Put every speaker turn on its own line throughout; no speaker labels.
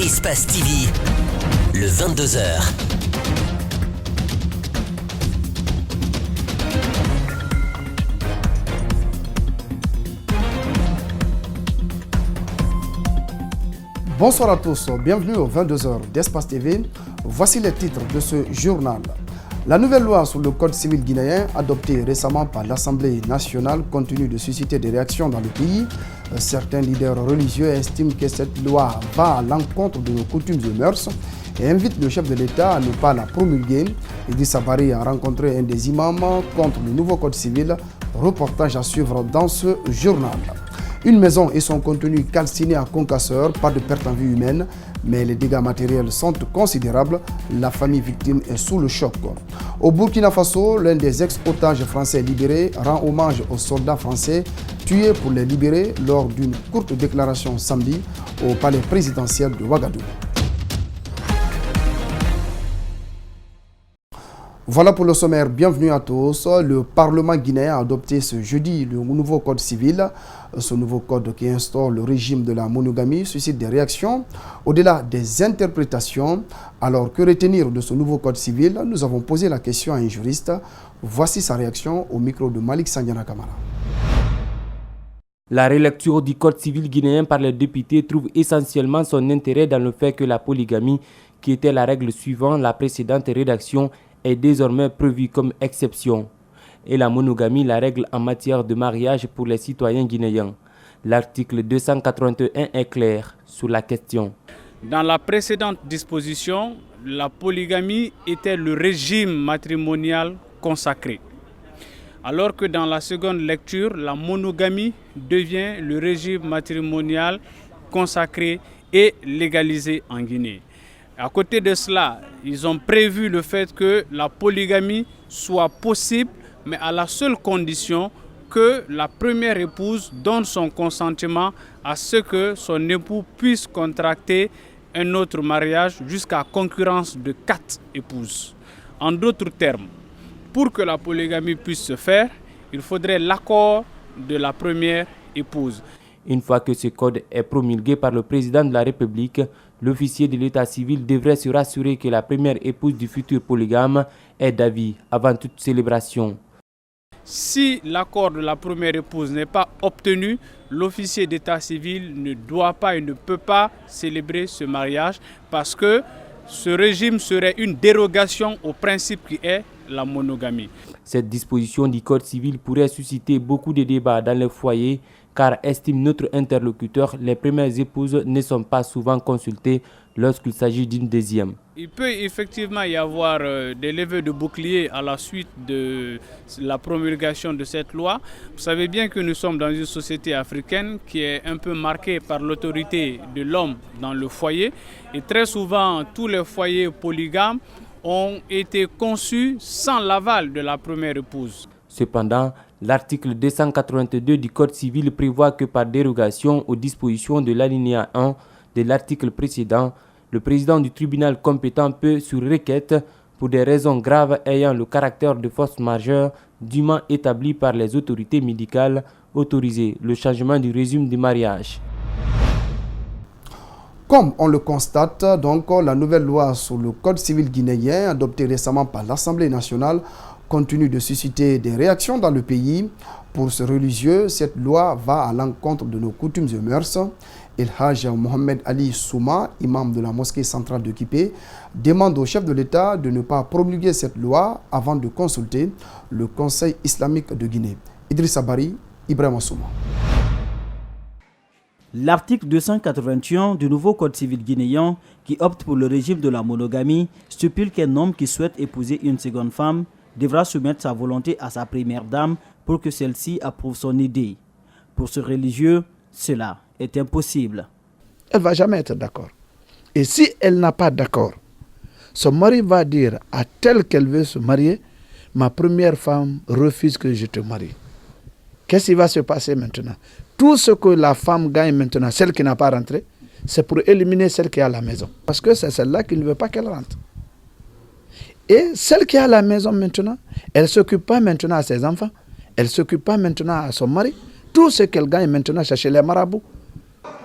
Espace TV, le 22h.
Bonsoir à tous, bienvenue aux 22h d'Espace TV. Voici les titres de ce journal. La nouvelle loi sur le Code civil guinéen, adoptée récemment par l'Assemblée nationale, continue de susciter des réactions dans le pays. Certains leaders religieux estiment que cette loi va à l'encontre de nos coutumes et mœurs et invitent le chef de l'État à ne pas la promulguer. Idrissa Bari a rencontré un des imams contre le nouveau Code civil. Reportage à suivre dans ce journal. Une maison et son contenu calciné à Concasseur, pas de perte en vie humaine, mais les dégâts matériels sont considérables. La famille victime est sous le choc. Au Burkina Faso, l'un des ex-otages français libérés rend hommage aux soldats français tués pour les libérer lors d'une courte déclaration samedi au palais présidentiel de Ouagadougou. Voilà pour le sommaire, bienvenue à tous. Le Parlement guinéen a adopté ce jeudi le nouveau code civil. Ce nouveau code qui instaure le régime de la monogamie suscite des réactions au-delà des interprétations. Alors que retenir de ce nouveau code civil? Nous avons posé la question à un juriste. Voici sa réaction au micro de Malik Sandiana Kamara.
La relecture du code civil guinéen par les députés trouve essentiellement son intérêt dans le fait que la polygamie, qui était la règle suivant la précédente rédaction, est désormais prévue comme exception, et la monogamie la règle en matière de mariage pour les citoyens guinéens. L'article 281 est clair sur la question.
Dans la précédente disposition, la polygamie était le régime matrimonial consacré, alors que dans la seconde lecture, la monogamie devient le régime matrimonial consacré et légalisé en Guinée. À côté de cela, ils ont prévu le fait que la polygamie soit possible, mais à la seule condition que la première épouse donne son consentement à ce que son époux puisse contracter un autre mariage jusqu'à concurrence de 4 épouses. En d'autres termes, pour que la polygamie puisse se faire, il faudrait l'accord de la première épouse.
Une fois que ce code est promulgué par le président de la République, l'officier de l'état civil devrait se rassurer que la première épouse du futur polygame est d'avis avant toute célébration.
Si l'accord de la première épouse n'est pas obtenu, l'officier d'état civil ne doit pas et ne peut pas célébrer ce mariage parce que ce régime serait une dérogation au principe qui est la monogamie.
Cette disposition du code civil pourrait susciter beaucoup de débats dans les foyers car, estime notre interlocuteur, les premières épouses ne sont pas souvent consultées lorsqu'il s'agit d'une deuxième.
Il peut effectivement y avoir des levées de boucliers à la suite de la promulgation de cette loi. Vous savez bien que nous sommes dans une société africaine qui est un peu marquée par l'autorité de l'homme dans le foyer. Et très souvent, tous les foyers polygames ont été conçus sans l'aval de la première épouse.
Cependant, l'article 282 du Code civil prévoit que par dérogation aux dispositions de l'alinéa 1 de l'article précédent, le président du tribunal compétent peut, sur requête, pour des raisons graves ayant le caractère de force majeure dûment établi par les autorités médicales, autoriser le changement du régime du mariage.
Comme on le constate, donc, la nouvelle loi sur le Code civil guinéen, adoptée récemment par l'Assemblée nationale, continue de susciter des réactions dans le pays. Pour ce religieux, cette loi va à l'encontre de nos coutumes et mœurs. El Hajj Mohamed Ali Souma, imam de la mosquée centrale de Kipé, demande au chef de l'État de ne pas promulguer cette loi avant de consulter le Conseil islamique de Guinée. Idrissa Bari, Ibrahima Souma.
L'article 281 du nouveau Code civil guinéen, qui opte pour le régime de la monogamie, stipule qu'un homme qui souhaite épouser une seconde femme devra soumettre sa volonté à sa première dame pour que celle-ci approuve son idée. Pour ce religieux, cela est impossible.
Elle ne va jamais être d'accord. Et si elle n'a pas d'accord, son mari va dire à telle qu'elle veut se marier, ma première femme refuse que je te marie. Qu'est-ce qui va se passer maintenant? Tout ce que la femme gagne maintenant, celle qui n'a pas rentré, c'est pour éliminer celle qui est à la maison. Parce que c'est celle-là qui ne veut pas qu'elle rentre. Et celle qui est à la maison maintenant, elle ne s'occupe pas maintenant à ses enfants, elle ne s'occupe pas maintenant à son mari. Tout ce qu'elle gagne maintenant, c'est chez les marabouts.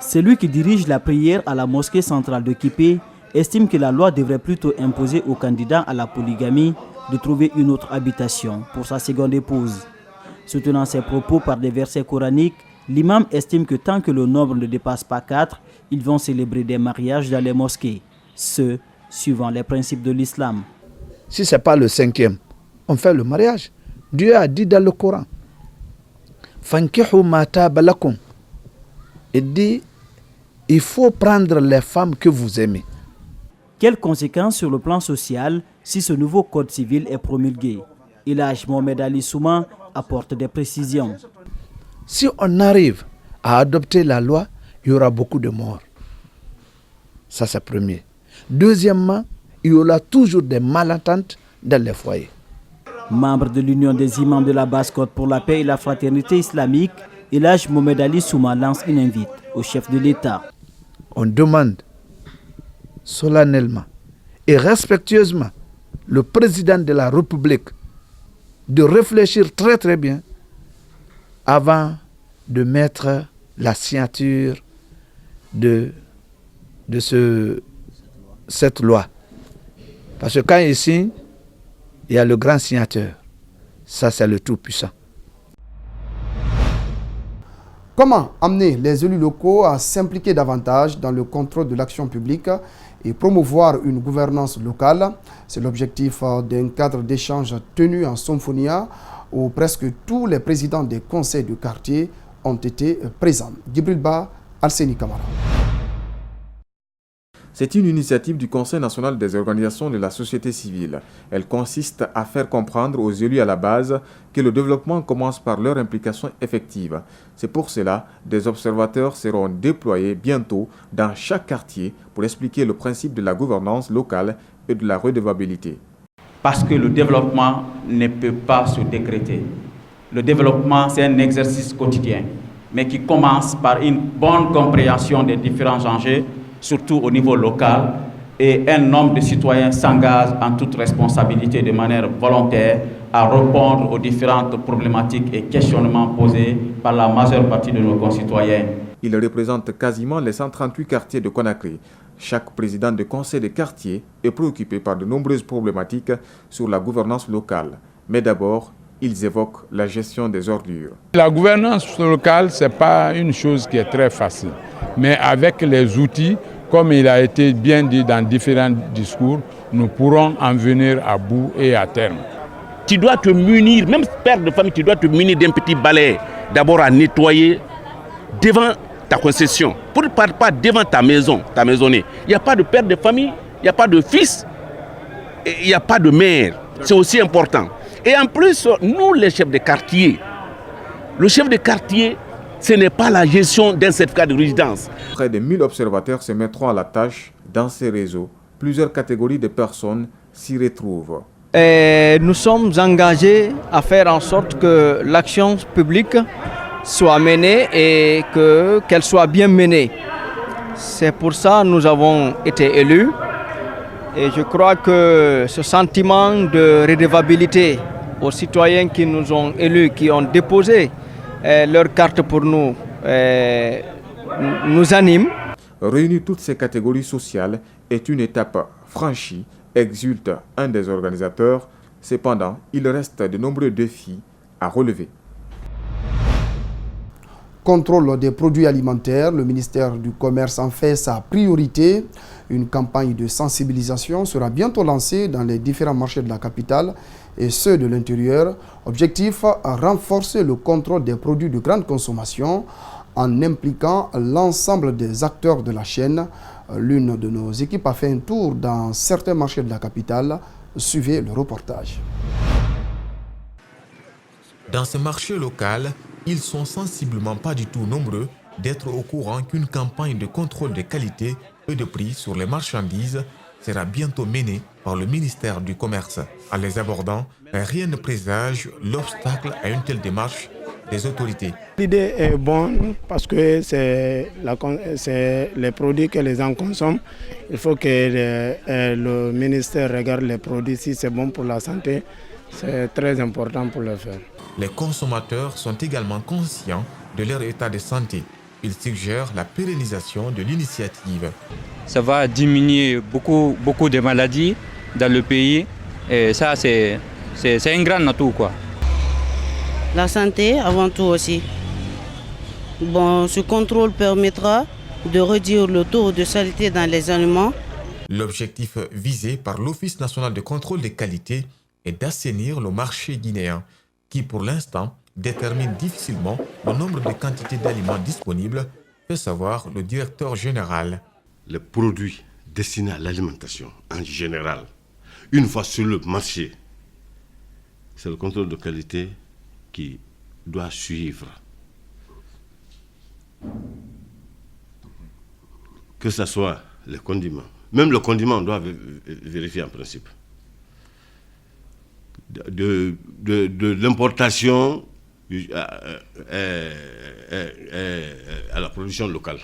Celui qui dirige la prière à la mosquée centrale de Kipé estime que la loi devrait plutôt imposer aux candidats à la polygamie de trouver une autre habitation pour sa seconde épouse. Soutenant ses propos par des versets coraniques, l'imam estime que tant que le nombre ne dépasse pas 4, ils vont célébrer des mariages dans les mosquées, ce suivant les principes de l'islam.
Si ce n'est pas le 5e, on fait le mariage. Dieu a dit dans le Coran, Fankihu ma taba lakum. Il dit, il faut prendre les femmes que vous aimez.
Quelles conséquences sur le plan social si ce nouveau code civil est promulgué? Elhadj Mohamed Ali Souma apporte des précisions.
Si on arrive à adopter la loi, il y aura beaucoup de morts. Ça, c'est premier. Deuxièmement, il y aura toujours des malententes dans les foyers.
Membre de l'Union des imams de la Basse-Côte pour la paix et la fraternité islamique, Elhadj Mohamed Ali Souma lance une invite au chef de l'État.
On demande solennellement et respectueusement le président de la République de réfléchir très très bien avant de mettre la signature de cette loi. Parce que quand il signe, il y a le grand signateur. Ça, c'est le Tout-Puissant.
Comment amener les élus locaux à s'impliquer davantage dans le contrôle de l'action publique et promouvoir une gouvernance locale? C'est l'objectif d'un cadre d'échange tenu en Somfonia où presque tous les présidents des conseils de quartier ont été présents. Djibril Ba, Alseni Kamara.
C'est une initiative du Conseil national des organisations de la société civile. Elle consiste à faire comprendre aux élus à la base que le développement commence par leur implication effective. C'est pour cela que des observateurs seront déployés bientôt dans chaque quartier pour expliquer le principe de la gouvernance locale et de la redevabilité.
Parce que le développement ne peut pas se décréter. Le développement, c'est un exercice quotidien, mais qui commence par une bonne compréhension des différents enjeux, surtout au niveau local, et un nombre de citoyens s'engage en toute responsabilité de manière volontaire à répondre aux différentes problématiques et questionnements posés par la majeure partie de nos concitoyens.
Il représente quasiment les 138 quartiers de Conakry. Chaque président de conseil de quartier est préoccupé par de nombreuses problématiques sur la gouvernance locale. Mais d'abord, ils évoquent la gestion des ordures.
La gouvernance locale, ce n'est pas une chose qui est très facile. Mais avec les outils, comme il a été bien dit dans différents discours, nous pourrons en venir à bout et à terme.
Tu dois te munir, même père de famille, tu dois te munir d'un petit balai, d'abord à nettoyer devant ta concession, pas devant ta maison, ta maisonnée. Il n'y a pas de père de famille, il n'y a pas de fils, il n'y a pas de mère. C'est aussi important. Et en plus, nous les chefs de quartier, le chef de quartier, ce n'est pas la gestion d'un certificat de résidence.
Près de 1000 observateurs se mettront à la tâche dans ces réseaux. Plusieurs catégories de personnes s'y retrouvent.
Nous sommes engagés à faire en sorte que l'action publique soit menée et qu'elle soit bien menée. C'est pour ça que nous avons été élus. Et je crois que ce sentiment de redevabilité aux citoyens qui nous ont élus, qui ont déposé leur carte pour nous, nous anime.
Réunir toutes ces catégories sociales est une étape franchie, exulte un des organisateurs. Cependant, il reste de nombreux défis à relever.
Contrôle des produits alimentaires, le ministère du Commerce en fait sa priorité. Une campagne de sensibilisation sera bientôt lancée dans les différents marchés de la capitale et ceux de l'intérieur. Objectif, renforcer le contrôle des produits de grande consommation en impliquant l'ensemble des acteurs de la chaîne. L'une de nos équipes a fait un tour dans certains marchés de la capitale. Suivez le reportage.
Dans ce marché local, ils sont sensiblement pas du tout nombreux d'être au courant qu'une campagne de contrôle de qualité et de prix sur les marchandises sera bientôt menée par le ministère du Commerce. En les abordant, rien ne présage l'obstacle à une telle démarche des autorités.
L'idée est bonne parce que c'est les produits que les gens consomment. Il faut que le ministère regarde les produits. Si c'est bon pour la santé, c'est très important pour le faire.
Les consommateurs sont également conscients de leur état de santé. Il suggère la pérennisation de l'initiative.
Ça va diminuer beaucoup de maladies dans le pays et ça c'est un grand atout quoi.
La santé avant tout aussi. Bon, ce contrôle permettra de réduire le taux de saleté dans les aliments.
L'objectif visé par l'Office national de contrôle des qualités est d'assainir le marché guinéen, qui pour l'instant détermine difficilement le nombre de quantités d'aliments disponibles, fait savoir le directeur général.
Les produits destinés à l'alimentation en général, une fois sur le marché, c'est le contrôle de qualité qui doit suivre. Que ce soit les condiments. Même le condiment, on doit vérifier en principe. De l'importation à la production locale.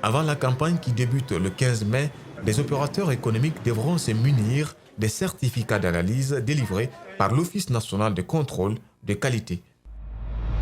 Avant la campagne qui débute le 15 mai, les opérateurs économiques devront se munir des certificats d'analyse délivrés par l'Office national de contrôle de qualité.